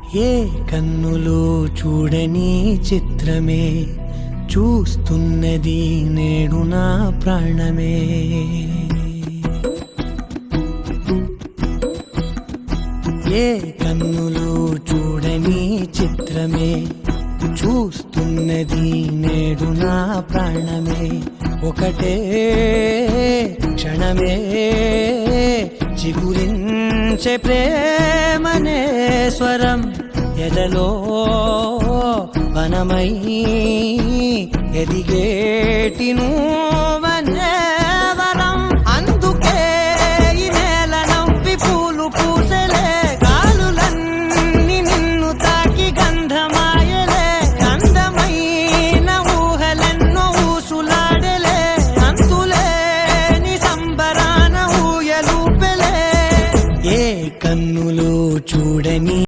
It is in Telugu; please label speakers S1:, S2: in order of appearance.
S1: ఏ కన్నులు చూడని చిత్రమే చూస్తున్నది నేడు నా ప్రాణమే. ఏ కన్నులు చూడని చిత్రమే చూస్తున్నది నేడు నా ప్రాణమే. ఒకటే క్షణమే చిగురించే ప్రేమనే స్వరం ఎదలో వనమై ఎదిగేటి నువ్వనే వరం. అందుకే ఈ నేల నవ్వి పూలు పూసలే, గాలులన్నీ నిన్ను తాకి గంధమాయలే. అందమైన ఊహలెన్నో ఊసులాడలే, అంతులేని సంబరాన ఊయలూపెలే. ఏ కన్నులు చూడని